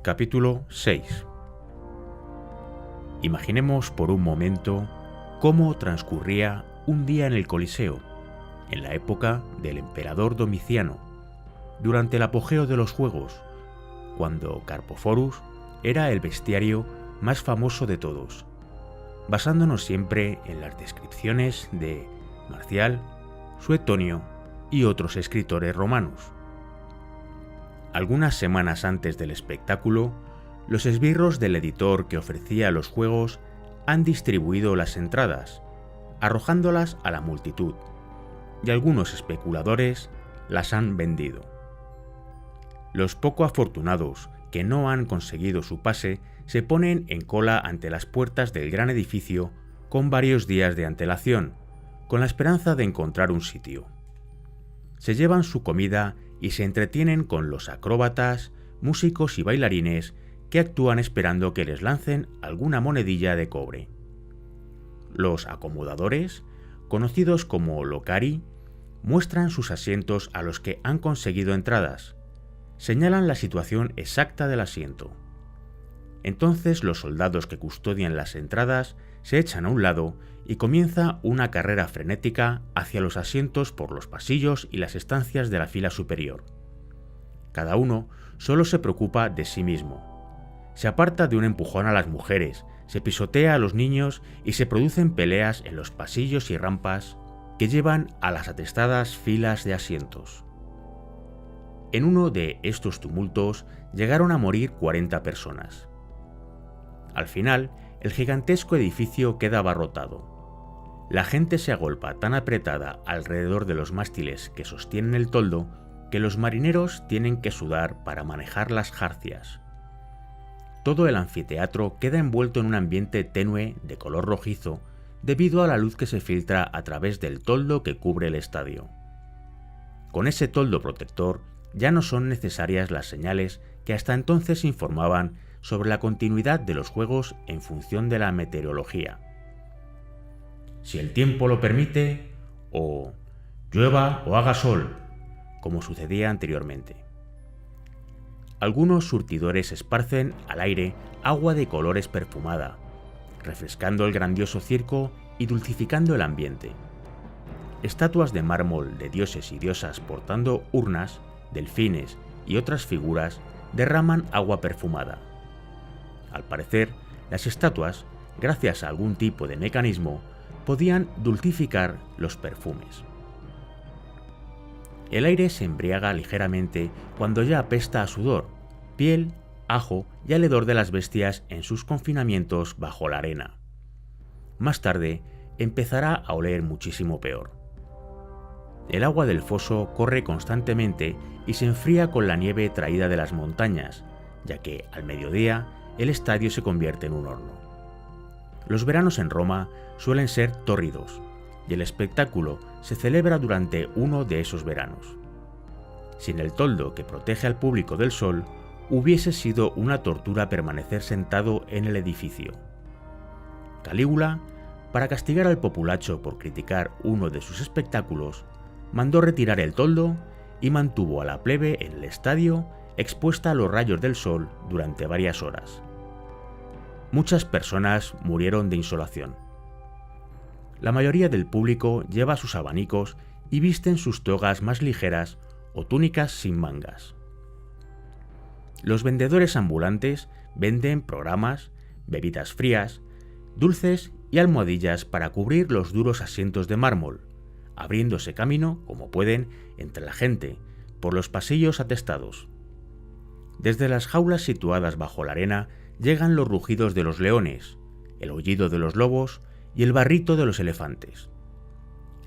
Capítulo 6. Imaginemos por un momento cómo transcurría un día en el Coliseo, en la época del emperador Domiciano, durante el apogeo de los Juegos, cuando Carpophorus era el bestiario más famoso de todos, basándonos siempre en las descripciones de Marcial, Suetonio y otros escritores romanos. Algunas semanas antes del espectáculo, los esbirros del editor que ofrecía los juegos han distribuido las entradas, arrojándolas a la multitud, y algunos especuladores las han vendido. Los poco afortunados que no han conseguido su pase se ponen en cola ante las puertas del gran edificio con varios días de antelación, con la esperanza de encontrar un sitio. Se llevan su comida y se entretienen con los acróbatas, músicos y bailarines que actúan esperando que les lancen alguna monedilla de cobre. Los acomodadores, conocidos como locari, muestran sus asientos a los que han conseguido entradas, señalan la situación exacta del asiento. Entonces los soldados que custodian las entradas se echan a un lado y comienza una carrera frenética hacia los asientos por los pasillos y las estancias de la fila superior. Cada uno solo se preocupa de sí mismo. Se aparta de un empujón a las mujeres, se pisotea a los niños y se producen peleas en los pasillos y rampas que llevan a las atestadas filas de asientos. En uno de estos tumultos llegaron a morir 40 personas. Al final, el gigantesco edificio queda abarrotado. La gente se agolpa tan apretada alrededor de los mástiles que sostienen el toldo que los marineros tienen que sudar para manejar las jarcias. Todo el anfiteatro queda envuelto en un ambiente tenue de color rojizo debido a la luz que se filtra a través del toldo que cubre el estadio. Con ese toldo protector ya no son necesarias las señales que hasta entonces informaban sobre la continuidad de los juegos en función de la meteorología. Si el tiempo lo permite, o llueva o haga sol, como sucedía anteriormente. Algunos surtidores esparcen al aire agua de colores perfumada, refrescando el grandioso circo y dulcificando el ambiente. Estatuas de mármol de dioses y diosas portando urnas, delfines y otras figuras derraman agua perfumada. Al parecer, las estatuas, gracias a algún tipo de mecanismo, podían dulcificar los perfumes. El aire se embriaga ligeramente cuando ya apesta a sudor, piel, ajo y al hedor de las bestias en sus confinamientos bajo la arena. Más tarde, empezará a oler muchísimo peor. El agua del foso corre constantemente y se enfría con la nieve traída de las montañas, ya que al mediodía el estadio se convierte en un horno. Los veranos en Roma suelen ser tórridos, y el espectáculo se celebra durante uno de esos veranos. Sin el toldo que protege al público del sol, hubiese sido una tortura permanecer sentado en el edificio. Calígula, para castigar al populacho por criticar uno de sus espectáculos, mandó retirar el toldo y mantuvo a la plebe en el estadio expuesta a los rayos del sol durante varias horas. Muchas personas murieron de insolación. La mayoría del público lleva sus abanicos y visten sus togas más ligeras o túnicas sin mangas. Los vendedores ambulantes venden programas, bebidas frías, dulces y almohadillas para cubrir los duros asientos de mármol, abriéndose camino, como pueden, entre la gente, por los pasillos atestados. Desde las jaulas situadas bajo la arena llegan los rugidos de los leones, el aullido de los lobos y el barrito de los elefantes.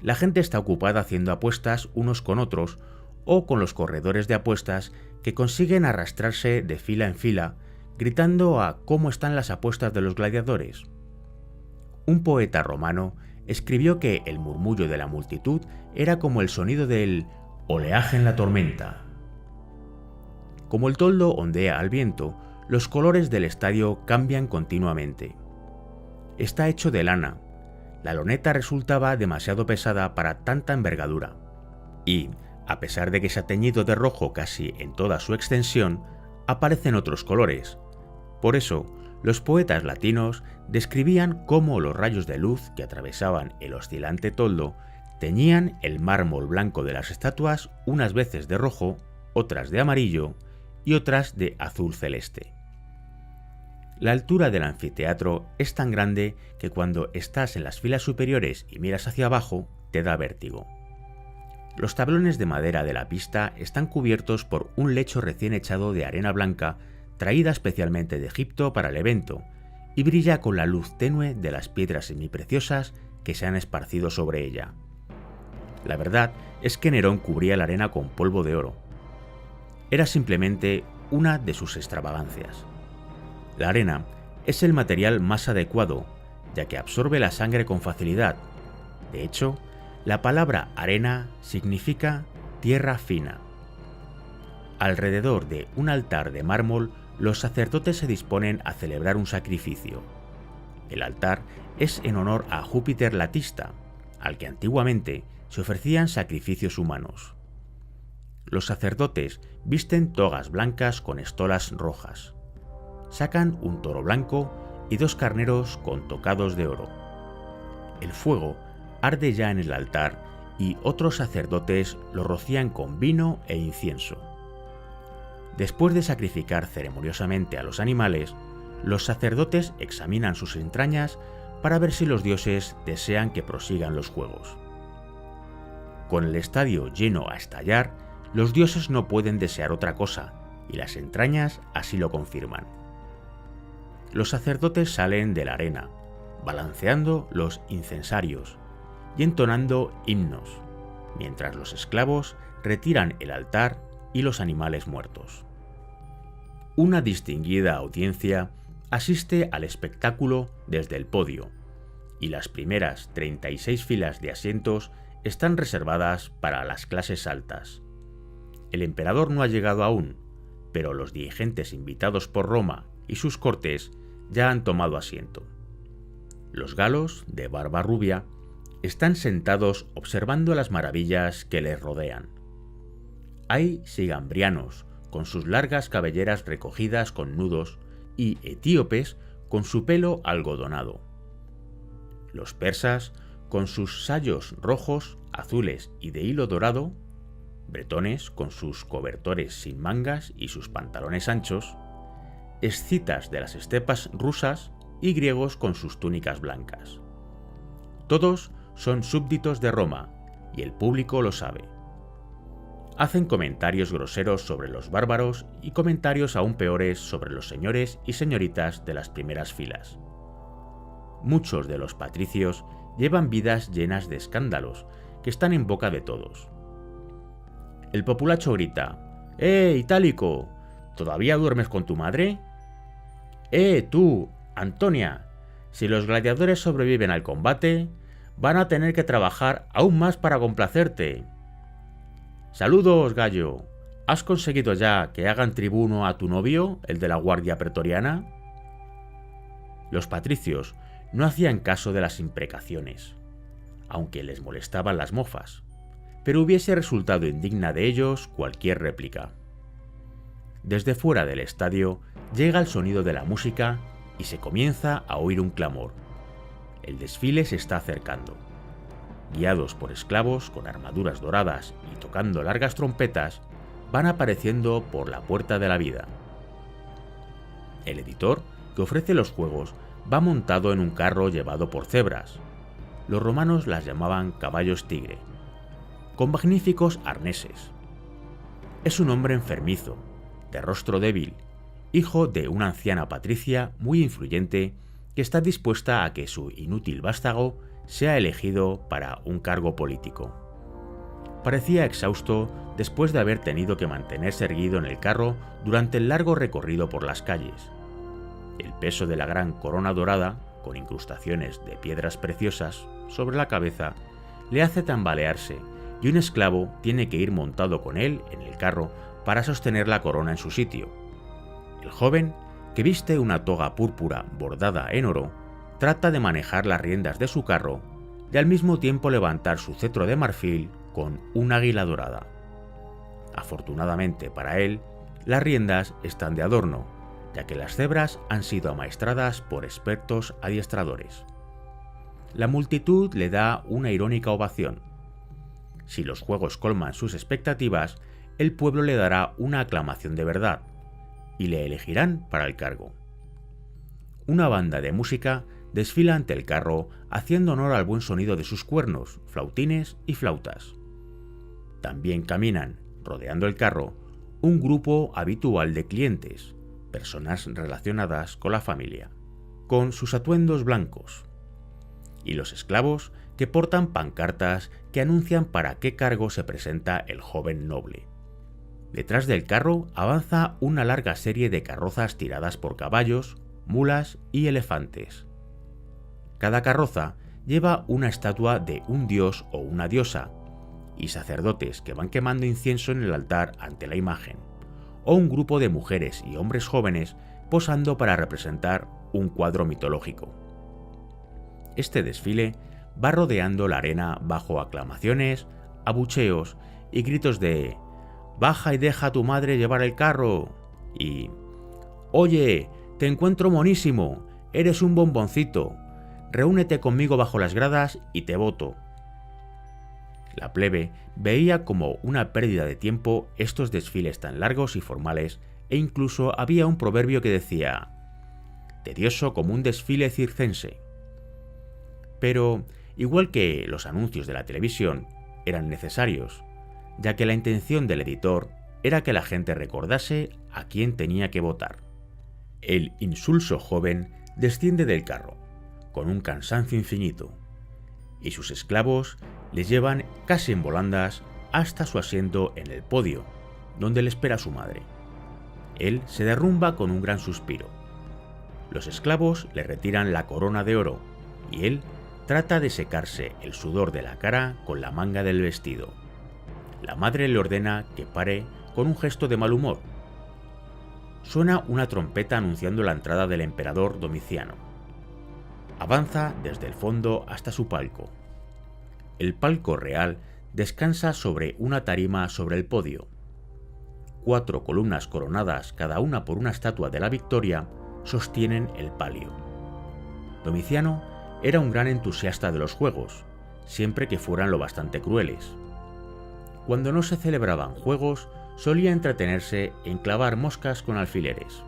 La gente está ocupada haciendo apuestas unos con otros o con los corredores de apuestas que consiguen arrastrarse de fila en fila, gritando a cómo están las apuestas de los gladiadores. Un poeta romano escribió que el murmullo de la multitud era como el sonido del oleaje en la tormenta. Como el toldo ondea al viento, los colores del estadio cambian continuamente. Está hecho de lana. La loneta resultaba demasiado pesada para tanta envergadura. Y, a pesar de que se ha teñido de rojo casi en toda su extensión, aparecen otros colores. Por eso, los poetas latinos describían cómo los rayos de luz que atravesaban el oscilante toldo teñían el mármol blanco de las estatuas unas veces de rojo, otras de amarillo y otras de azul celeste. La altura del anfiteatro es tan grande que cuando estás en las filas superiores y miras hacia abajo, te da vértigo. Los tablones de madera de la pista están cubiertos por un lecho recién echado de arena blanca traída especialmente de Egipto para el evento, y brilla con la luz tenue de las piedras semipreciosas que se han esparcido sobre ella. La verdad es que Nerón cubría la arena con polvo de oro. Era simplemente una de sus extravagancias. La arena es el material más adecuado, ya que absorbe la sangre con facilidad. De hecho, la palabra arena significa tierra fina. Alrededor de un altar de mármol, los sacerdotes se disponen a celebrar un sacrificio. El altar es en honor a Júpiter Latista, al que antiguamente se ofrecían sacrificios humanos. Los sacerdotes visten togas blancas con estolas rojas. Sacan un toro blanco y 2 carneros con tocados de oro. El fuego arde ya en el altar y otros sacerdotes lo rocían con vino e incienso. Después de sacrificar ceremoniosamente a los animales, los sacerdotes examinan sus entrañas para ver si los dioses desean que prosigan los juegos. Con el estadio lleno a estallar, los dioses no pueden desear otra cosa, y las entrañas así lo confirman. Los sacerdotes salen de la arena, balanceando los incensarios y entonando himnos, mientras los esclavos retiran el altar y los animales muertos. Una distinguida audiencia asiste al espectáculo desde el podio, y las primeras 36 filas de asientos están reservadas para las clases altas. El emperador no ha llegado aún, pero los dirigentes invitados por Roma y sus cortes ya han tomado asiento. Los galos, de barba rubia, están sentados observando las maravillas que les rodean. Hay sigambrianos, con sus largas cabelleras recogidas con nudos, y etíopes con su pelo algodonado. Los persas, con sus sayos rojos, azules y de hilo dorado, bretones con sus cobertores sin mangas y sus pantalones anchos, escitas de las estepas rusas y griegos con sus túnicas blancas. Todos son súbditos de Roma, y el público lo sabe. Hacen comentarios groseros sobre los bárbaros y comentarios aún peores sobre los señores y señoritas de las primeras filas. Muchos de los patricios llevan vidas llenas de escándalos que están en boca de todos. El populacho grita: Itálico! ¿Todavía duermes con tu madre? Tú, Antonia! Si los gladiadores sobreviven al combate, van a tener que trabajar aún más para complacerte. ¡Saludos, Gallo! ¿Has conseguido ya que hagan tribuno a tu novio, el de la guardia pretoriana? Los patricios no hacían caso de las imprecaciones, aunque les molestaban las mofas, pero hubiese resultado indigna de ellos cualquier réplica. Desde fuera del estadio llega el sonido de la música y se comienza a oír un clamor. El desfile se está acercando. Guiados por esclavos con armaduras doradas y tocando largas trompetas, van apareciendo por la puerta de la vida. El editor, que ofrece los juegos, va montado en un carro llevado por cebras. Los romanos las llamaban caballos tigre, con magníficos arneses. Es un hombre enfermizo, de rostro débil, hijo de una anciana patricia muy influyente que está dispuesta a que su inútil vástago sea elegido para un cargo político. Parecía exhausto después de haber tenido que mantenerse erguido en el carro durante el largo recorrido por las calles. El peso de la gran corona dorada, con incrustaciones de piedras preciosas sobre la cabeza, le hace tambalearse, y un esclavo tiene que ir montado con él en el carro para sostener la corona en su sitio. El joven, que viste una toga púrpura bordada en oro, trata de manejar las riendas de su carro y al mismo tiempo levantar su cetro de marfil con un águila dorada. Afortunadamente para él, Las riendas están de adorno, ya que las cebras han sido amaestradas por expertos adiestradores. La multitud le da una irónica ovación. Si los juegos colman sus expectativas, el pueblo le dará una aclamación de verdad, y le elegirán para el cargo. Una banda de música desfila ante el carro haciendo honor al buen sonido de sus cuernos, flautines y flautas. También caminan, rodeando el carro, un grupo habitual de clientes, personas relacionadas con la familia, con sus atuendos blancos, y los esclavos que portan pancartas que anuncian para qué cargo se presenta el joven noble. Detrás del carro avanza una larga serie de carrozas tiradas por caballos, mulas y elefantes. Cada carroza lleva una estatua de un dios o una diosa, y sacerdotes que van quemando incienso en el altar ante la imagen, o un grupo de mujeres y hombres jóvenes posando para representar un cuadro mitológico. Este desfile va rodeando la arena bajo aclamaciones, abucheos y gritos de «Baja y deja a tu madre llevar el carro» y «Oye, te encuentro monísimo, eres un bomboncito, reúnete conmigo bajo las gradas y te voto». La plebe veía como una pérdida de tiempo estos desfiles tan largos y formales, e incluso había un proverbio que decía «tedioso como un desfile circense». Pero, igual que los anuncios de la televisión, eran necesarios, ya que la intención del editor era que la gente recordase a quién tenía que votar. El insulso joven desciende del carro, con un cansancio infinito, y sus esclavos les llevan casi en volandas hasta su asiento en el podio, donde le espera su madre. Él se derrumba con un gran suspiro. Los esclavos le retiran la corona de oro, y él trata de secarse el sudor de la cara con la manga del vestido. La madre le ordena que pare con un gesto de mal humor. Suena una trompeta anunciando la entrada del emperador Domiciano. Avanza desde el fondo hasta su palco. El palco real descansa sobre una tarima sobre el podio. 4 columnas coronadas cada una por una estatua de la Victoria sostienen el palio. Domiciano era un gran entusiasta de los juegos, siempre que fueran lo bastante crueles. Cuando no se celebraban juegos, solía entretenerse en clavar moscas con alfileres.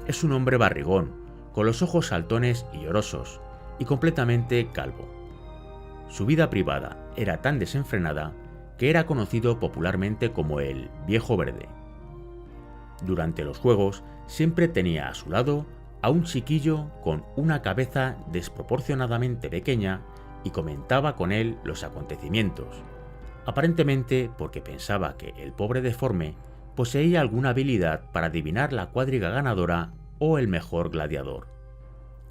Es un hombre barrigón, con los ojos saltones y llorosos, y completamente calvo. Su vida privada era tan desenfrenada que era conocido popularmente como el Viejo Verde. Durante los juegos siempre tenía a su lado a un chiquillo con una cabeza desproporcionadamente pequeña y comentaba con él los acontecimientos, aparentemente porque pensaba que el pobre deforme poseía alguna habilidad para adivinar la cuadriga ganadora o el mejor gladiador.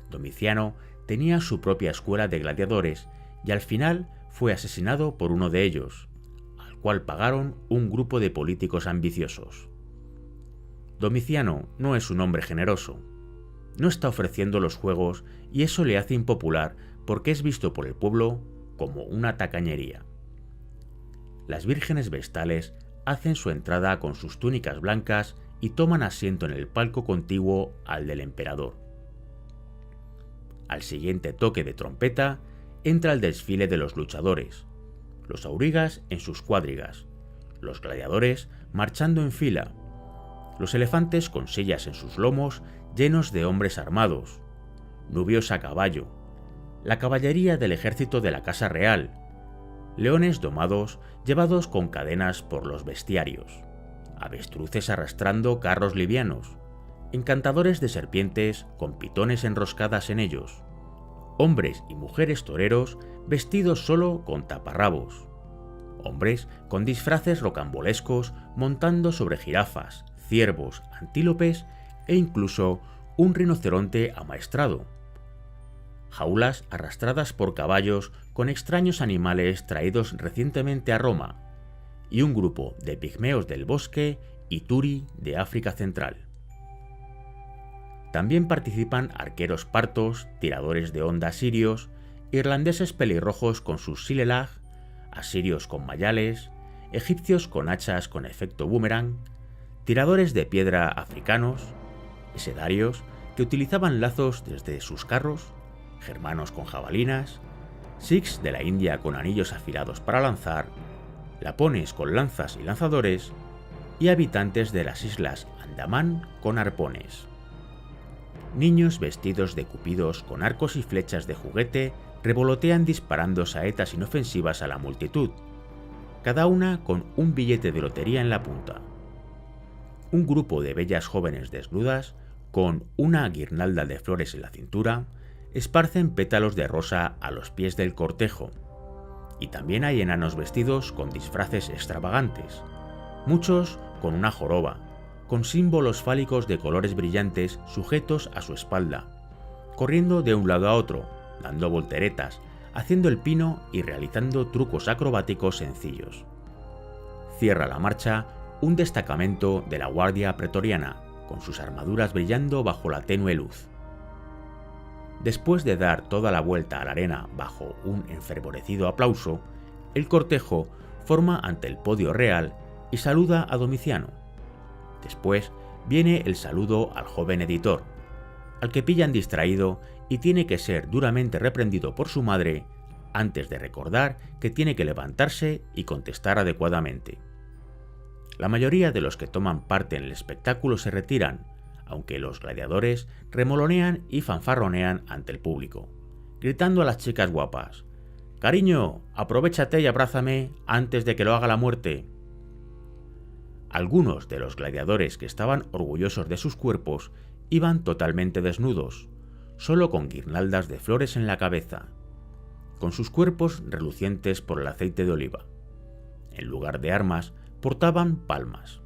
Domiciano tenía su propia escuela de gladiadores y al final fue asesinado por uno de ellos, al cual pagaron un grupo de políticos ambiciosos. Domiciano no es un hombre generoso. No está ofreciendo los juegos y eso le hace impopular porque es visto por el pueblo como una tacañería. Las vírgenes vestales hacen su entrada con sus túnicas blancas y toman asiento en el palco contiguo al del emperador. Al siguiente toque de trompeta entra el desfile de los luchadores, los aurigas en sus cuadrigas, los gladiadores marchando en fila, los elefantes con sillas en sus lomos llenos de hombres armados, nubios a caballo, la caballería del ejército de la Casa Real, leones domados llevados con cadenas por los bestiarios, avestruces arrastrando carros livianos, encantadores de serpientes con pitones enroscadas en ellos, hombres y mujeres toreros vestidos solo con taparrabos, hombres con disfraces rocambolescos montando sobre jirafas, ciervos, antílopes e incluso un rinoceronte amaestrado, jaulas arrastradas por caballos con extraños animales traídos recientemente a Roma, y un grupo de pigmeos del bosque y turi de África Central. También participan arqueros partos, tiradores de honda asirios, irlandeses pelirrojos con sus silelag, asirios con mayales, egipcios con hachas con efecto boomerang, tiradores de piedra africanos, esedarios que utilizaban lazos desde sus carros, germanos con jabalinas, sikhs de la India con anillos afilados para lanzar, lapones con lanzas y lanzadores, y habitantes de las islas Andamán con arpones. Niños vestidos de cupidos con arcos y flechas de juguete revolotean disparando saetas inofensivas a la multitud, cada una con un billete de lotería en la punta. Un grupo de bellas jóvenes desnudas, con una guirnalda de flores en la cintura, esparcen pétalos de rosa a los pies del cortejo. Y también hay enanos vestidos con disfraces extravagantes, muchos con una joroba, con símbolos fálicos de colores brillantes sujetos a su espalda, corriendo de un lado a otro, dando volteretas, haciendo el pino y realizando trucos acrobáticos sencillos. Cierra la marcha un destacamento de la Guardia Pretoriana, con sus armaduras brillando bajo la tenue luz. Después de dar toda la vuelta a la arena bajo un enfervorecido aplauso, el cortejo forma ante el podio real y saluda a Domiciano. Después viene el saludo al joven editor, al que pillan distraído y tiene que ser duramente reprendido por su madre antes de recordar que tiene que levantarse y contestar adecuadamente. La mayoría de los que toman parte en el espectáculo se retiran, aunque los gladiadores remolonean y fanfarronean ante el público, gritando a las chicas guapas: «Cariño, aprovéchate y abrázame antes de que lo haga la muerte». Algunos de los gladiadores que estaban orgullosos de sus cuerpos iban totalmente desnudos, solo con guirnaldas de flores en la cabeza, con sus cuerpos relucientes por el aceite de oliva. En lugar de armas, portaban palmas.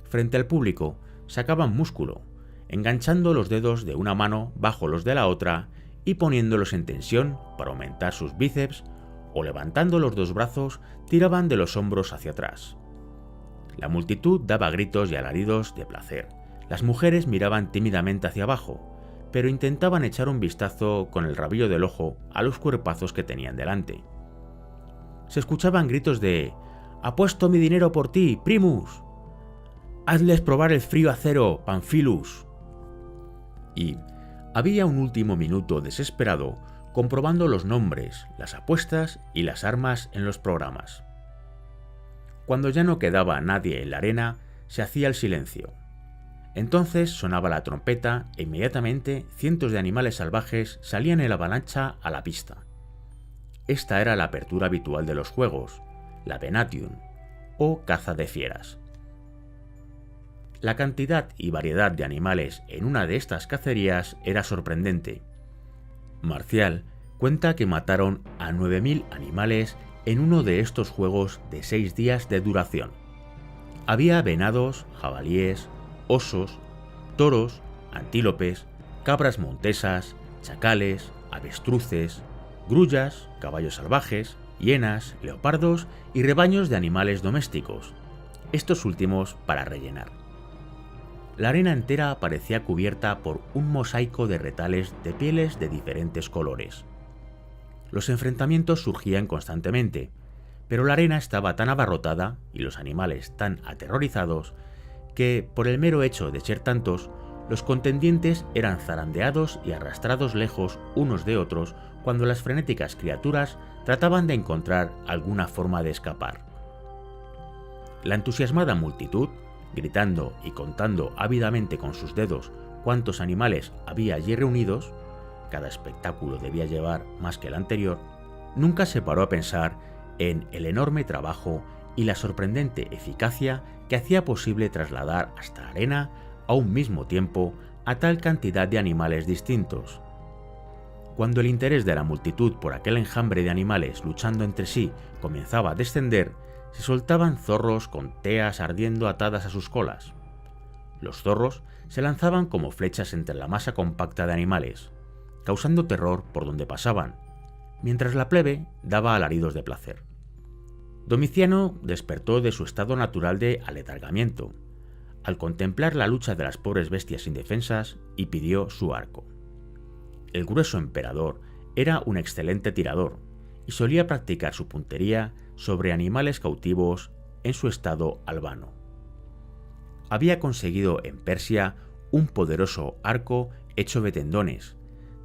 Frente al público, sacaban músculo, enganchando los dedos de una mano bajo los de la otra y poniéndolos en tensión para aumentar sus bíceps, o levantando los dos brazos, tiraban de los hombros hacia atrás. La multitud daba gritos y alaridos de placer. Las mujeres miraban tímidamente hacia abajo, pero intentaban echar un vistazo con el rabillo del ojo a los cuerpazos que tenían delante. Se escuchaban gritos de «Apuesto mi dinero por ti, Primus», «Hazles probar el frío acero, Pamphilus». Y había un último minuto desesperado comprobando los nombres, las apuestas y las armas en los programas. Cuando ya no quedaba nadie en la arena, se hacía el silencio. Entonces sonaba la trompeta e inmediatamente cientos de animales salvajes salían en avalancha a la pista. Esta era la apertura habitual de los juegos, la Venatium, o caza de fieras. La cantidad y variedad de animales en una de estas cacerías era sorprendente. Marcial cuenta que mataron a 9.000 animales en uno de estos juegos de 6 días de duración. Había venados, jabalíes, osos, toros, antílopes, cabras montesas, chacales, avestruces, grullas, caballos salvajes, hienas, leopardos y rebaños de animales domésticos, estos últimos para rellenar. La arena entera parecía cubierta por un mosaico de retales de pieles de diferentes colores. Los enfrentamientos surgían constantemente, pero la arena estaba tan abarrotada y los animales tan aterrorizados que, por el mero hecho de ser tantos, los contendientes eran zarandeados y arrastrados lejos unos de otros cuando las frenéticas criaturas trataban de encontrar alguna forma de escapar. La entusiasmada multitud, gritando y contando ávidamente con sus dedos cuántos animales había allí reunidos, cada espectáculo debía llevar más que el anterior, nunca se paró a pensar en el enorme trabajo y la sorprendente eficacia que hacía posible trasladar hasta la arena a un mismo tiempo a tal cantidad de animales distintos. Cuando el interés de la multitud por aquel enjambre de animales luchando entre sí comenzaba a descender, se soltaban zorros con teas ardiendo atadas a sus colas. Los zorros se lanzaban como flechas entre la masa compacta de animales, causando terror por donde pasaban, mientras la plebe daba alaridos de placer. Domiciano despertó de su estado natural de aletargamiento, al contemplar la lucha de las pobres bestias indefensas, y pidió su arco. El grueso emperador era un excelente tirador, y solía practicar su puntería sobre animales cautivos en su estado albano. había conseguido en Persia un poderoso arco hecho de tendones,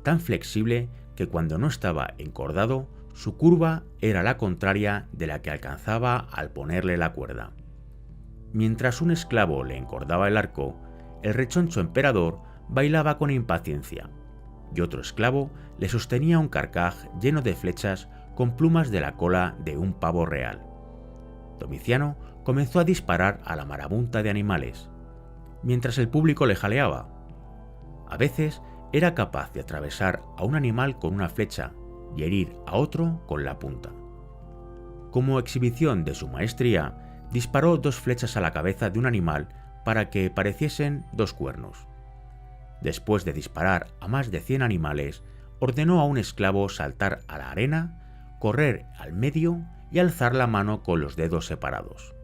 tan flexible que cuando no estaba encordado, su curva era la contraria de la que alcanzaba al ponerle la cuerda. Mientras un esclavo le encordaba el arco, el rechoncho emperador bailaba con impaciencia, y otro esclavo le sostenía un carcaj lleno de flechas con plumas de la cola de un pavo real. Domiciano comenzó a disparar a la marabunta de animales, mientras el público le jaleaba. A veces era capaz de atravesar a un animal con una flecha y herir a otro con la punta. Como exhibición de su maestría, disparó 2 flechas a la cabeza de un animal para que pareciesen 2 cuernos. Después de disparar a más de 100 animales, ordenó a un esclavo saltar a la arena, correr al medio y alzar la mano con los dedos separados.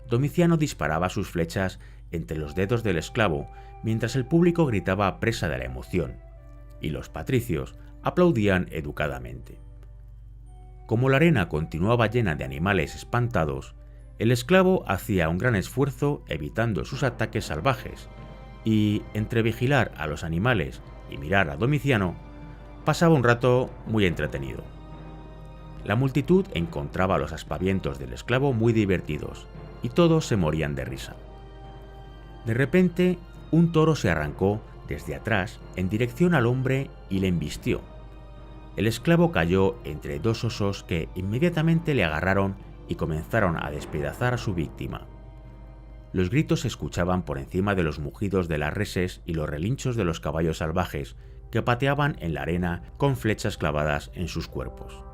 Domiciano disparaba sus flechas entre los dedos del esclavo mientras el público gritaba presa de la emoción, y los patricios aplaudían educadamente. Como la arena continuaba llena de animales espantados, el esclavo hacía un gran esfuerzo evitando sus ataques salvajes, y, entre vigilar a los animales y mirar a Domiciano, pasaba un rato muy entretenido. La multitud encontraba los aspavientos del esclavo muy divertidos, y todos se morían de risa. De repente, un toro se arrancó desde atrás en dirección al hombre y le embistió. El esclavo cayó entre 2 osos que inmediatamente le agarraron y comenzaron a despedazar a su víctima. Los gritos se escuchaban por encima de los mugidos de las reses y los relinchos de los caballos salvajes que pateaban en la arena con flechas clavadas en sus cuerpos.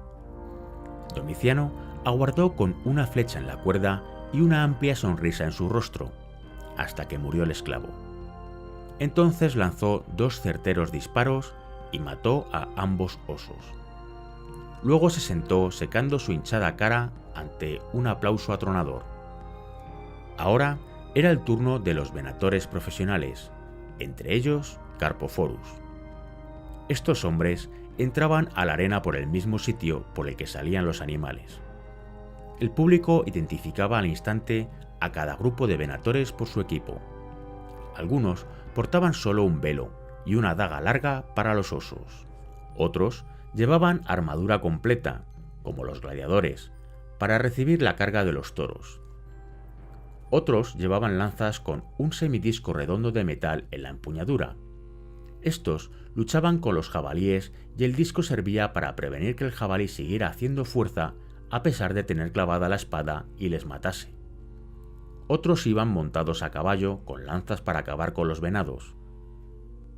Domiciano aguardó con una flecha en la cuerda y una amplia sonrisa en su rostro, hasta que murió el esclavo. Entonces lanzó 2 certeros disparos y mató a ambos osos. Luego se sentó secando su hinchada cara ante un aplauso atronador. Ahora era el turno de los venatores profesionales, entre ellos Carpoforus. Estos hombres entraban a la arena por el mismo sitio por el que salían los animales. El público identificaba al instante a cada grupo de venatores por su equipo. Algunos portaban solo un velo y una daga larga para los osos. Otros llevaban armadura completa, como los gladiadores, para recibir la carga de los toros. Otros llevaban lanzas con un semidisco redondo de metal en la empuñadura. Estos luchaban con los jabalíes y el disco servía para prevenir que el jabalí siguiera haciendo fuerza a pesar de tener clavada la espada y les matase. Otros iban montados a caballo con lanzas para acabar con los venados.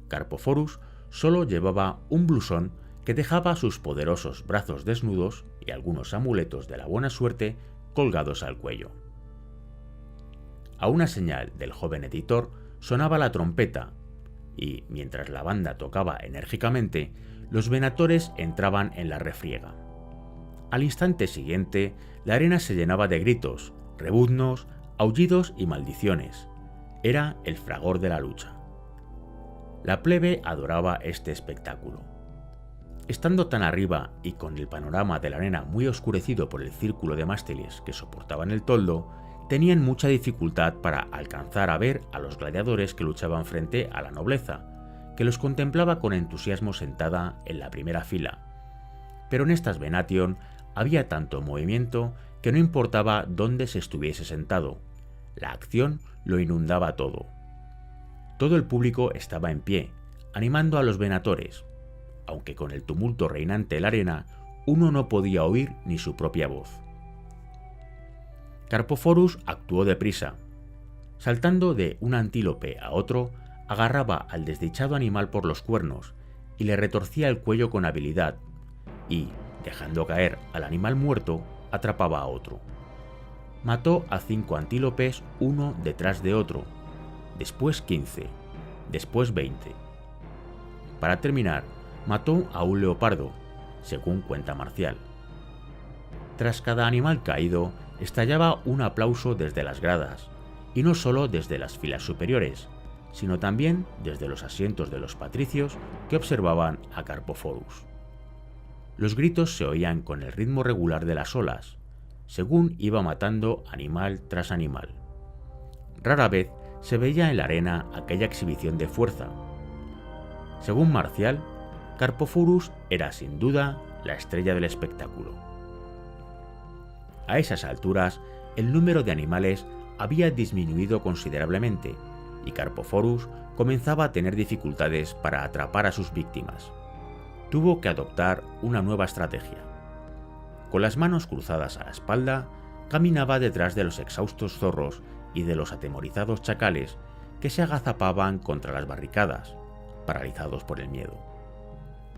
Carpoforus solo llevaba un blusón que dejaba sus poderosos brazos desnudos y algunos amuletos de la buena suerte colgados al cuello. A una señal del joven editor sonaba la trompeta y, mientras la banda tocaba enérgicamente, los venatores entraban en la refriega. Al instante siguiente, la arena se llenaba de gritos, rebuznos, aullidos y maldiciones. Era el fragor de la lucha. La plebe adoraba este espectáculo. Estando tan arriba y con el panorama de la arena muy oscurecido por el círculo de mástiles que soportaban el toldo, tenían mucha dificultad para alcanzar a ver a los gladiadores que luchaban frente a la nobleza, que los contemplaba con entusiasmo sentada en la primera fila. Pero en estas Venation había tanto movimiento que no importaba dónde se estuviese sentado. La acción lo inundaba todo. Todo el público estaba en pie, animando a los venatores, aunque con el tumulto reinante en la arena, uno no podía oír ni su propia voz. Carpoforus actuó deprisa. Saltando de un antílope a otro, agarraba al desdichado animal por los cuernos y le retorcía el cuello con habilidad, y, dejando caer al animal muerto, atrapaba a otro. Mató a 5 antílopes uno detrás de otro, después 15, después 20. Para terminar, mató a un leopardo, según cuenta Marcial. Tras cada animal caído, estallaba un aplauso desde las gradas, y no solo desde las filas superiores, sino también desde los asientos de los patricios que observaban a Carpoforus. Los gritos se oían con el ritmo regular de las olas, según iba matando animal tras animal. Rara vez se veía en la arena aquella exhibición de fuerza. Según Marcial, Carpophorus era sin duda la estrella del espectáculo. A esas alturas, el número de animales había disminuido considerablemente y Carpophorus comenzaba a tener dificultades para atrapar a sus víctimas. Tuvo que adoptar una nueva estrategia. Con las manos cruzadas a la espalda, caminaba detrás de los exhaustos zorros y de los atemorizados chacales que se agazapaban contra las barricadas, paralizados por el miedo.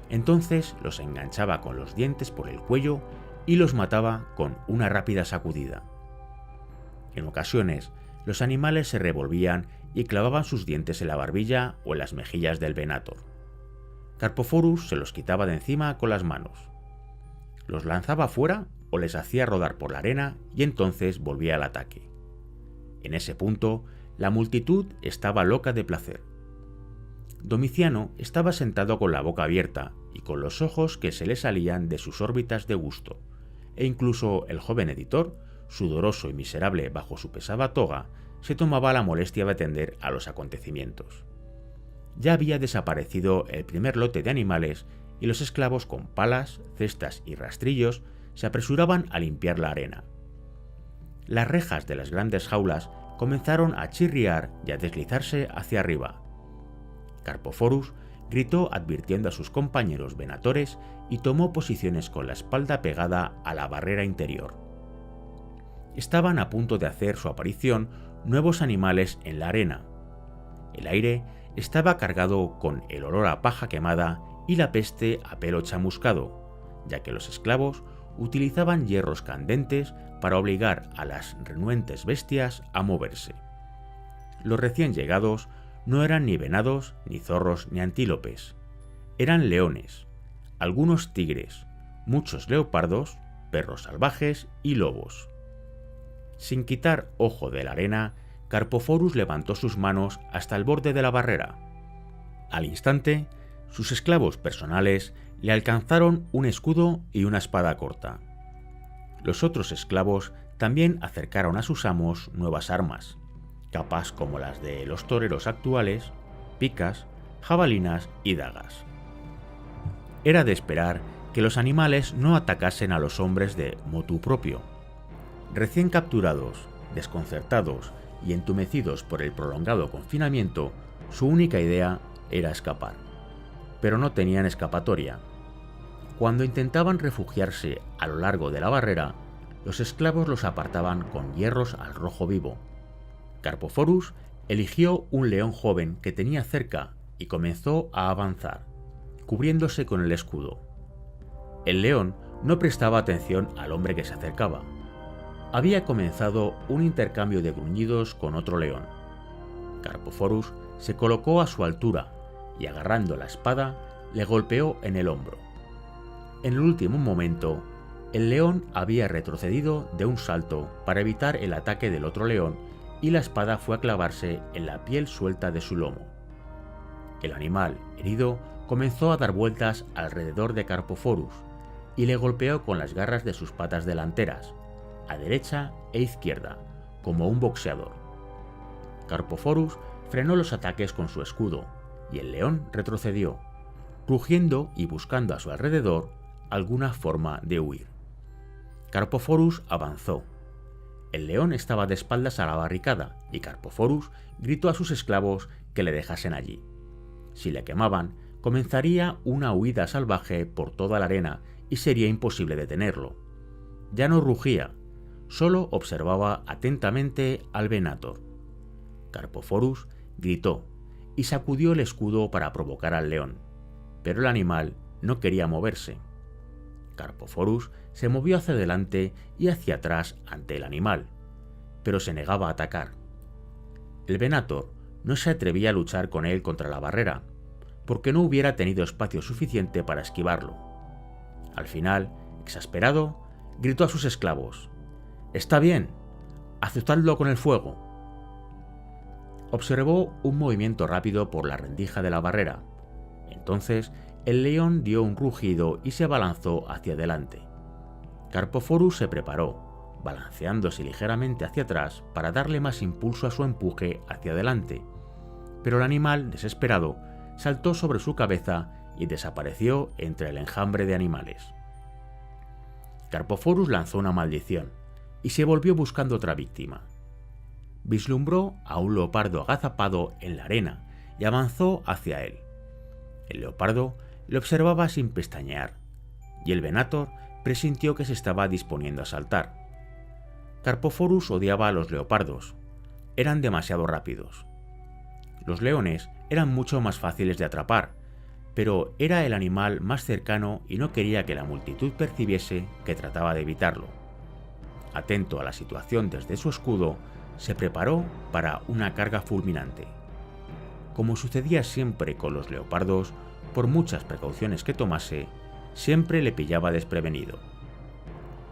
Entonces los enganchaba con los dientes por el cuello y los mataba con una rápida sacudida. En ocasiones, los animales se revolvían y clavaban sus dientes en la barbilla o en las mejillas del Venator. Carpophorus se los quitaba de encima con las manos. Los lanzaba fuera o les hacía rodar por la arena y entonces volvía al ataque. En ese punto, la multitud estaba loca de placer. Domiciano estaba sentado con la boca abierta y con los ojos que se le salían de sus órbitas de gusto, e incluso el joven editor, sudoroso y miserable bajo su pesada toga, se tomaba la molestia de atender a los acontecimientos. Ya había desaparecido el primer lote de animales y los esclavos con palas, cestas y rastrillos se apresuraban a limpiar la arena. Las rejas de las grandes jaulas comenzaron a chirriar y a deslizarse hacia arriba. Carpophorus gritó advirtiendo a sus compañeros venatores y tomó posiciones con la espalda pegada a la barrera interior. Estaban a punto de hacer su aparición nuevos animales en la arena. El aire estaba cargado con el olor a paja quemada y la peste a pelo chamuscado, ya que los esclavos utilizaban hierros candentes para obligar a las renuentes bestias a moverse. Los recién llegados no eran ni venados, ni zorros, ni antílopes. Eran leones, algunos tigres, muchos leopardos, perros salvajes y lobos. Sin quitar ojo de la arena, Carpophorus levantó sus manos hasta el borde de la barrera. Al instante, sus esclavos personales le alcanzaron un escudo y una espada corta. Los otros esclavos también acercaron a sus amos nuevas armas, capas como las de los toreros actuales, picas, jabalinas y dagas. Era de esperar que los animales no atacasen a los hombres de motu propio. Recién capturados, desconcertados y entumecidos por el prolongado confinamiento, su única idea era escapar. Pero no tenían escapatoria. Cuando intentaban refugiarse a lo largo de la barrera, los esclavos los apartaban con hierros al rojo vivo. Carpophorus eligió un león joven que tenía cerca y comenzó a avanzar, cubriéndose con el escudo. El león no prestaba atención al hombre que se acercaba. Había comenzado un intercambio de gruñidos con otro león. Carpophorus se colocó a su altura y, agarrando la espada, le golpeó en el hombro. En el último momento, el león había retrocedido de un salto para evitar el ataque del otro león y la espada fue a clavarse en la piel suelta de su lomo. El animal, herido, comenzó a dar vueltas alrededor de Carpophorus y le golpeó con las garras de sus patas delanteras, a derecha e izquierda, como un boxeador. Carpophorus frenó los ataques con su escudo y el león retrocedió, rugiendo y buscando a su alrededor alguna forma de huir. Carpophorus avanzó. El león estaba de espaldas a la barricada y Carpophorus gritó a sus esclavos que le dejasen allí. Si le quemaban, comenzaría una huida salvaje por toda la arena y sería imposible detenerlo. Ya no rugía, solo observaba atentamente al Venator. Carpophorus gritó y sacudió el escudo para provocar al león, pero el animal no quería moverse. Carpophorus se movió hacia adelante y hacia atrás ante el animal, pero se negaba a atacar. El Venator no se atrevía a luchar con él contra la barrera, porque no hubiera tenido espacio suficiente para esquivarlo. Al final, exasperado, gritó a sus esclavos: «¡Está bien! ¡Azotadlo con el fuego!». Observó un movimiento rápido por la rendija de la barrera. Entonces, el león dio un rugido y se abalanzó hacia adelante. Carpophorus se preparó, balanceándose ligeramente hacia atrás para darle más impulso a su empuje hacia adelante, pero el animal, desesperado, saltó sobre su cabeza y desapareció entre el enjambre de animales. Carpophorus lanzó una maldición y se volvió buscando otra víctima. Vislumbró a un leopardo agazapado en la arena y avanzó hacia él. El leopardo le observaba sin pestañear, y el Venator presintió que se estaba disponiendo a saltar. Carpophorus odiaba a los leopardos. Eran demasiado rápidos. Los leones eran mucho más fáciles de atrapar, pero era el animal más cercano y no quería que la multitud percibiese que trataba de evitarlo. Atento a la situación desde su escudo, se preparó para una carga fulminante. Como sucedía siempre con los leopardos, por muchas precauciones que tomase, siempre le pillaba desprevenido.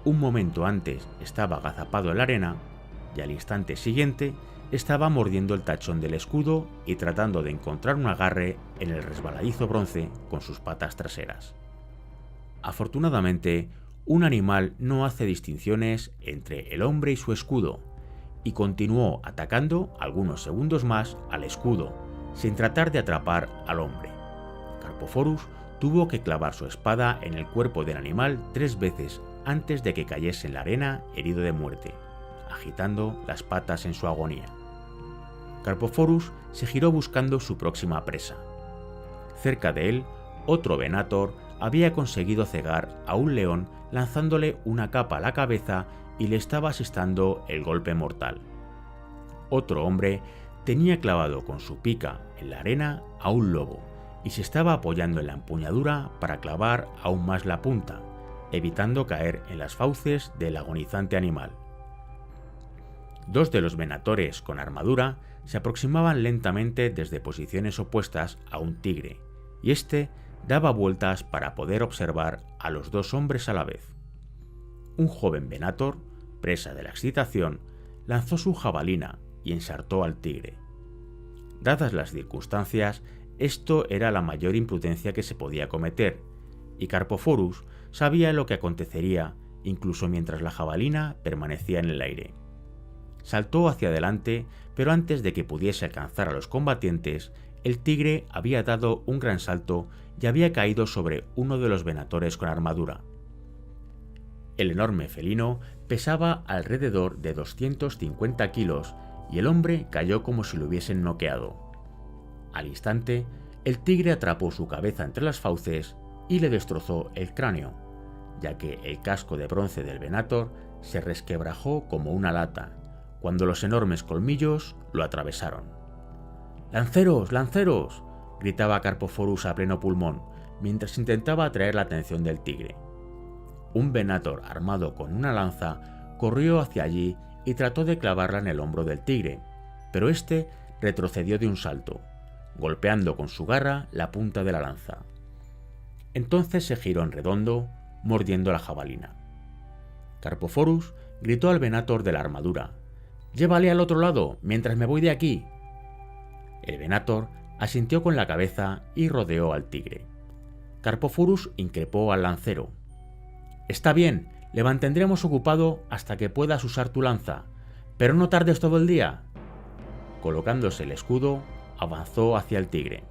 Un momento antes estaba agazapado en la arena y al instante siguiente estaba mordiendo el tachón del escudo y tratando de encontrar un agarre en el resbaladizo bronce con sus patas traseras. Afortunadamente, un animal no hace distinciones entre el hombre y su escudo, y continuó atacando algunos segundos más al escudo, sin tratar de atrapar al hombre. Carpophorus tuvo que clavar su espada en el cuerpo del animal 3 veces antes de que cayese en la arena herido de muerte, agitando las patas en su agonía. Carpophorus se giró buscando su próxima presa. Cerca de él, otro Venator había conseguido cegar a un león lanzándole una capa a la cabeza y le estaba asestando el golpe mortal. Otro hombre tenía clavado con su pica en la arena a un lobo y se estaba apoyando en la empuñadura para clavar aún más la punta, evitando caer en las fauces del agonizante animal. 2 de los venatores con armadura se aproximaban lentamente desde posiciones opuestas a un tigre, y éste daba vueltas para poder observar a los 2 hombres a la vez. Un joven venator, presa de la excitación, lanzó su jabalina y ensartó al tigre. Dadas las circunstancias, esto era la mayor imprudencia que se podía cometer, y Carpophorus sabía lo que acontecería incluso mientras la jabalina permanecía en el aire. Saltó hacia adelante, pero antes de que pudiese alcanzar a los combatientes, el tigre había dado un gran salto y había caído sobre uno de los venatores con armadura. El enorme felino pesaba alrededor de 250 kilos y el hombre cayó como si lo hubiesen noqueado. Al instante, el tigre atrapó su cabeza entre las fauces y le destrozó el cráneo, ya que el casco de bronce del Venator se resquebrajó como una lata, cuando los enormes colmillos lo atravesaron. ¡Lanceros, lanceros!, gritaba Carpophorus a pleno pulmón, mientras intentaba atraer la atención del tigre. Un Venator armado con una lanza corrió hacia allí y trató de clavarla en el hombro del tigre, pero éste retrocedió de un salto, golpeando con su garra la punta de la lanza. Entonces se giró en redondo, mordiendo la jabalina. Carpophorus gritó al Venator de la armadura: «¡Llévale al otro lado, mientras me voy de aquí!». El Venator asintió con la cabeza y rodeó al tigre. Carpophorus increpó al lancero: «Está bien, le mantendremos ocupado hasta que puedas usar tu lanza, pero no tardes todo el día». Colocándose el escudo, avanzó hacia el tigre.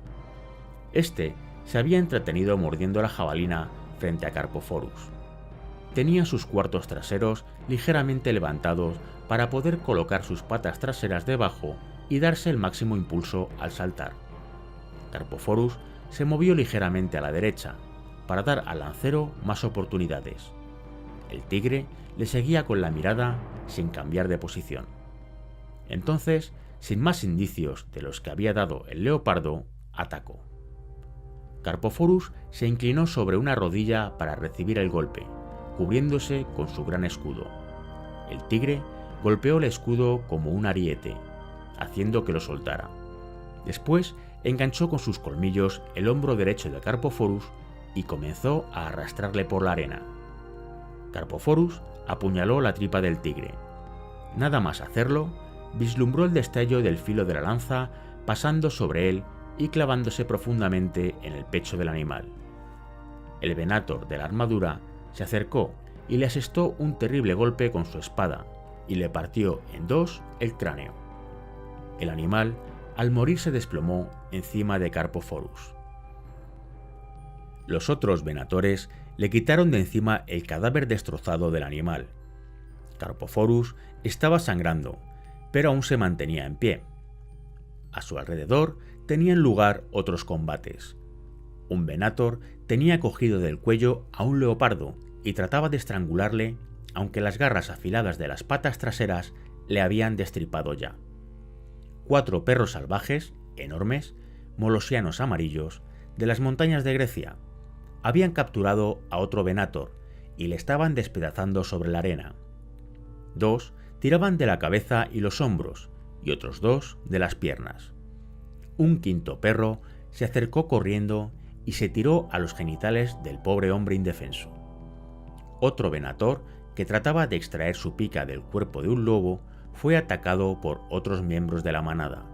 Este se había entretenido mordiendo la jabalina frente a Carpophorus. Tenía sus cuartos traseros ligeramente levantados para poder colocar sus patas traseras debajo y darse el máximo impulso al saltar. Carpophorus se movió ligeramente a la derecha para dar al lancero más oportunidades. El tigre le seguía con la mirada sin cambiar de posición. Entonces, sin más indicios de los que había dado el leopardo, atacó. Carpophorus se inclinó sobre una rodilla para recibir el golpe, cubriéndose con su gran escudo. El tigre golpeó el escudo como un ariete, haciendo que lo soltara. Después enganchó con sus colmillos el hombro derecho de Carpophorus y comenzó a arrastrarle por la arena. Carpophorus apuñaló la tripa del tigre. Nada más hacerlo, vislumbró el destello del filo de la lanza pasando sobre él y clavándose profundamente en el pecho del animal. El Venator de la armadura se acercó y le asestó un terrible golpe con su espada y le partió en dos el cráneo. El animal, al morir, se desplomó encima de Carpophorus. Los otros venatores le quitaron de encima el cadáver destrozado del animal. Carpophorus estaba sangrando, pero aún se mantenía en pie. A su alrededor tenían lugar otros combates. Un venator tenía cogido del cuello a un leopardo y trataba de estrangularle, aunque las garras afiladas de las patas traseras le habían destripado ya. 4 perros salvajes, enormes, molosianos amarillos, de las montañas de Grecia, habían capturado a otro venator y le estaban despedazando sobre la arena. 2 tiraban de la cabeza y los hombros, y otros 2 de las piernas. Un quinto perro se acercó corriendo y se tiró a los genitales del pobre hombre indefenso. Otro venator, que trataba de extraer su pica del cuerpo de un lobo, fue atacado por otros miembros de la manada.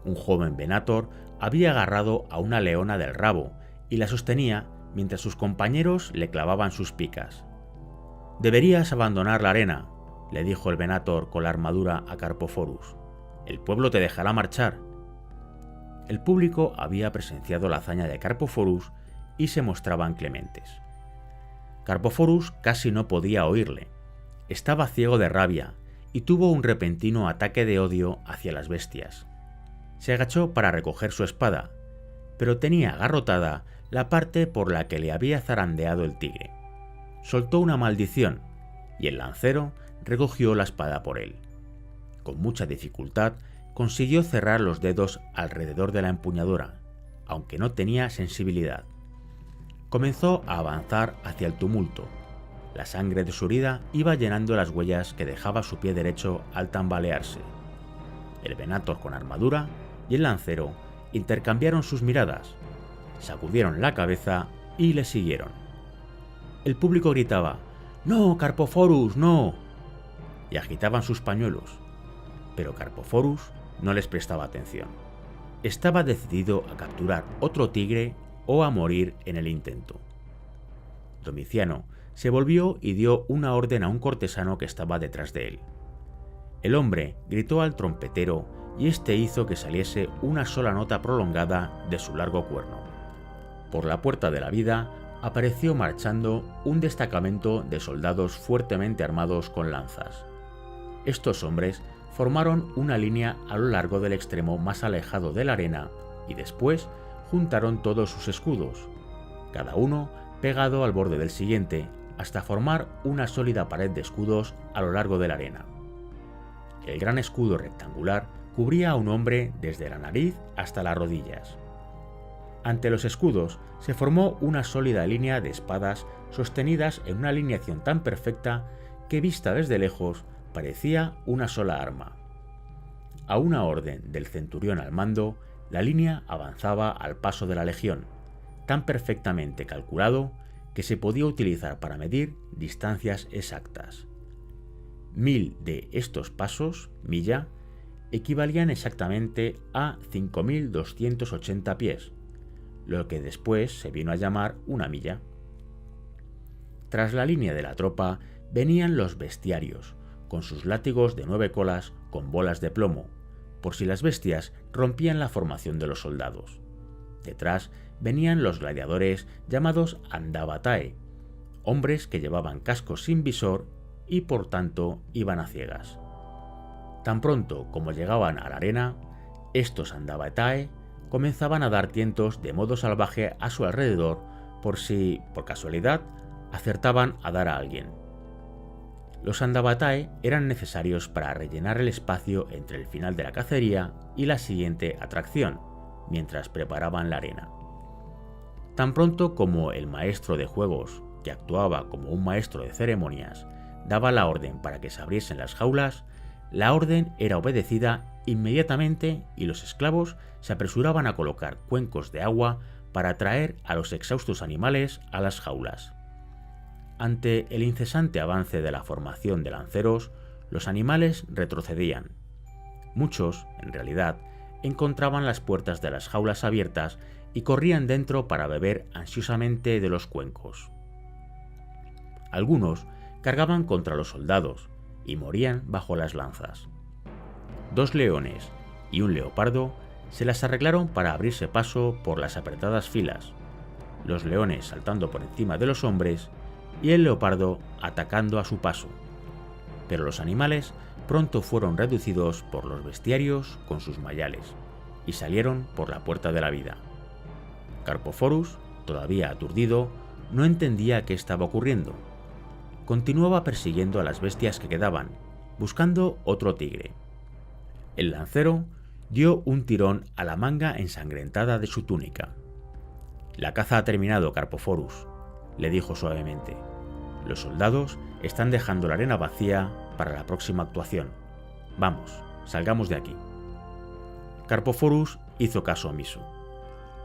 Un joven venator había agarrado a una leona del rabo y la sostenía mientras sus compañeros le clavaban sus picas. «Deberías abandonar la arena», le dijo el venator con la armadura a Carpophorus. «El pueblo te dejará marchar». El público había presenciado la hazaña de Carpophorus y se mostraban clementes. Carpophorus casi no podía oírle. Estaba ciego de rabia y tuvo un repentino ataque de odio hacia las bestias. Se agachó para recoger su espada, pero tenía agarrotada la parte por la que le había zarandeado el tigre. Soltó una maldición y el lancero recogió la espada por él. Con mucha dificultad consiguió cerrar los dedos alrededor de la empuñadura, aunque no tenía sensibilidad. Comenzó a avanzar hacia el tumulto. La sangre de su herida iba llenando las huellas que dejaba su pie derecho al tambalearse. El venator con armadura y el lancero intercambiaron sus miradas, sacudieron la cabeza y le siguieron. El público gritaba «¡No, Carpophorus, no!» y agitaban sus pañuelos, pero Carpophorus no les prestaba atención. Estaba decidido a capturar otro tigre o a morir en el intento. Domiciano se volvió y dio una orden a un cortesano que estaba detrás de él. El hombre gritó al trompetero y este hizo que saliese una sola nota prolongada de su largo cuerno. Por la puerta de la vida apareció marchando un destacamento de soldados fuertemente armados con lanzas. Estos hombres formaron una línea a lo largo del extremo más alejado de la arena y después juntaron todos sus escudos, cada uno pegado al borde del siguiente, hasta formar una sólida pared de escudos a lo largo de la arena. El gran escudo rectangular cubría a un hombre desde la nariz hasta las rodillas. Ante los escudos se formó una sólida línea de espadas sostenidas en una alineación tan perfecta que vista desde lejos parecía una sola arma. A una orden del centurión al mando, la línea avanzaba al paso de la legión, tan perfectamente calculado que se podía utilizar para medir distancias exactas. 1000 de estos pasos, milla, equivalían exactamente a 5280 pies, lo que después se vino a llamar una milla. Tras la línea de la tropa venían los bestiarios, con sus látigos de 9 colas con bolas de plomo, por si las bestias rompían la formación de los soldados. Detrás venían los gladiadores llamados andavatae, hombres que llevaban cascos sin visor y por tanto iban a ciegas. Tan pronto como llegaban a la arena, estos andavatae comenzaban a dar tientos de modo salvaje a su alrededor por si, por casualidad, acertaban a dar a alguien. Los andavatae eran necesarios para rellenar el espacio entre el final de la cacería y la siguiente atracción, mientras preparaban la arena. Tan pronto como el maestro de juegos, que actuaba como un maestro de ceremonias, daba la orden para que se abriesen las jaulas, la orden era obedecida inmediatamente y los esclavos se apresuraban a colocar cuencos de agua para traer a los exhaustos animales a las jaulas. Ante el incesante avance de la formación de lanceros, los animales retrocedían. Muchos, en realidad, encontraban las puertas de las jaulas abiertas y corrían dentro para beber ansiosamente de los cuencos. Algunos cargaban contra los soldados y morían bajo las lanzas. 2 leones y un leopardo se las arreglaron para abrirse paso por las apretadas filas, los leones saltando por encima de los hombres y el leopardo atacando a su paso. Pero los animales pronto fueron reducidos por los bestiarios con sus mayales y salieron por la puerta de la vida. Carpophorus, todavía aturdido, no entendía qué estaba ocurriendo. Continuaba persiguiendo a las bestias que quedaban, buscando otro tigre. El lancero dio un tirón a la manga ensangrentada de su túnica. «La caza ha terminado, Carpophorus», le dijo suavemente. «Los soldados están dejando la arena vacía para la próxima actuación. Vamos, salgamos de aquí». Carpophorus hizo caso omiso.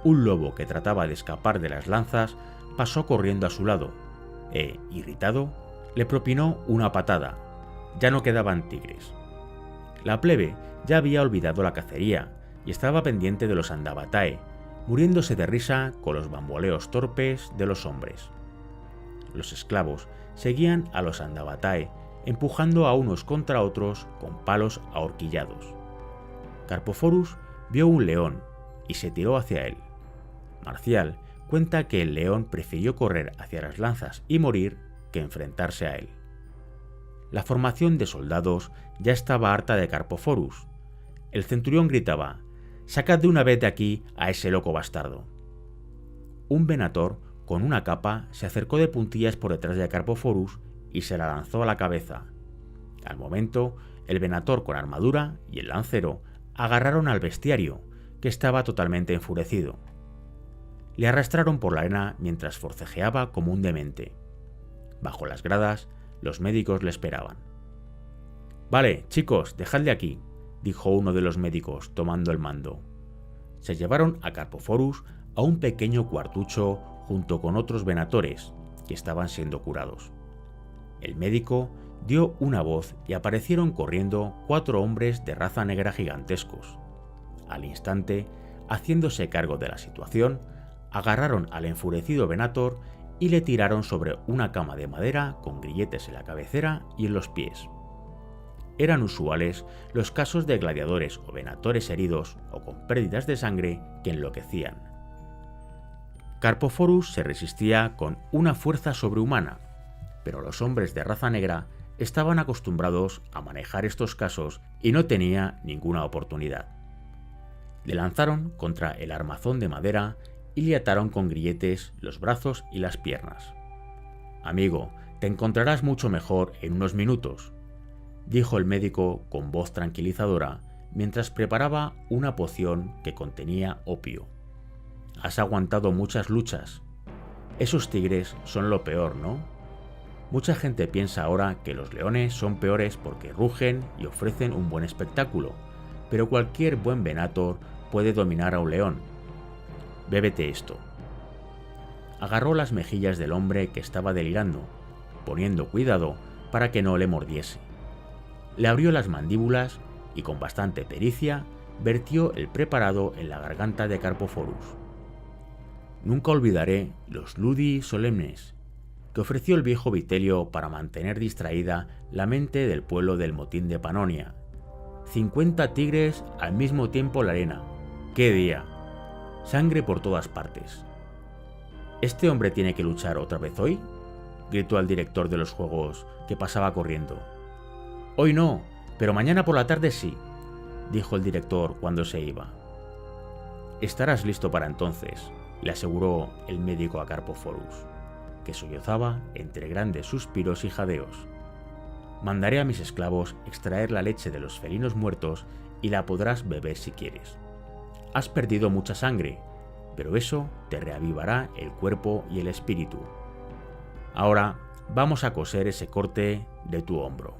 Un lobo que trataba de escapar de las lanzas pasó corriendo a su lado e, irritado, le propinó una patada. Ya no quedaban tigres. La plebe ya había olvidado la cacería y estaba pendiente de los andavatae, muriéndose de risa con los bamboleos torpes de los hombres. Los esclavos seguían a los andavatae, empujando a unos contra otros con palos ahorquillados. Carpophorus vio un león y se tiró hacia él. Marcial cuenta que el león prefirió correr hacia las lanzas y morir que enfrentarse a él. La formación de soldados ya estaba harta de Carpophorus. El centurión gritaba: «Sacad de una vez de aquí a ese loco bastardo». Un venator con una capa se acercó de puntillas por detrás de Carpophorus y se la lanzó a la cabeza. Al momento, el venator con armadura y el lancero agarraron al bestiario, que estaba totalmente enfurecido. Le arrastraron por la arena mientras forcejeaba como un demente. Bajo las gradas, los médicos le esperaban. «Vale, chicos, dejadle aquí», dijo uno de los médicos, tomando el mando. Se llevaron a Carpophorus a un pequeño cuartucho junto con otros venatores que estaban siendo curados. El médico dio una voz y aparecieron corriendo 4 hombres de raza negra gigantescos. Al instante, haciéndose cargo de la situación, agarraron al enfurecido venator y le tiraron sobre una cama de madera con grilletes en la cabecera y en los pies. Eran usuales los casos de gladiadores o venatores heridos o con pérdidas de sangre que enloquecían. Carpophorus se resistía con una fuerza sobrehumana, pero los hombres de raza negra estaban acostumbrados a manejar estos casos y no tenía ninguna oportunidad. Le lanzaron contra el armazón de madera y le ataron con grilletes los brazos y las piernas. «Amigo, te encontrarás mucho mejor en unos minutos», dijo el médico con voz tranquilizadora mientras preparaba una poción que contenía opio. «Has aguantado muchas luchas. Esos tigres son lo peor, ¿no? Mucha gente piensa ahora que los leones son peores porque rugen y ofrecen un buen espectáculo, pero cualquier buen venator puede dominar a un león. Bébete esto». Agarró las mejillas del hombre que estaba delirando, poniendo cuidado para que no le mordiese. Le abrió las mandíbulas y con bastante pericia vertió el preparado en la garganta de Carpophorus. Nunca olvidaré los ludi solemnes que ofreció el viejo Vitelio para mantener distraída la mente del pueblo del motín de Panonia. 50 tigres al mismo tiempo en la arena. ¡Qué día! Sangre por todas partes. «¿Este hombre tiene que luchar otra vez hoy?», gritó al director de los juegos, que pasaba corriendo. «Hoy no, pero mañana por la tarde sí», dijo el director cuando se iba. «Estarás listo para entonces», le aseguró el médico a Carpophorus, que sollozaba entre grandes suspiros y jadeos. «Mandaré a mis esclavos extraer la leche de los felinos muertos y la podrás beber si quieres. Has perdido mucha sangre, pero eso te reavivará el cuerpo y el espíritu. Ahora vamos a coser ese corte de tu hombro».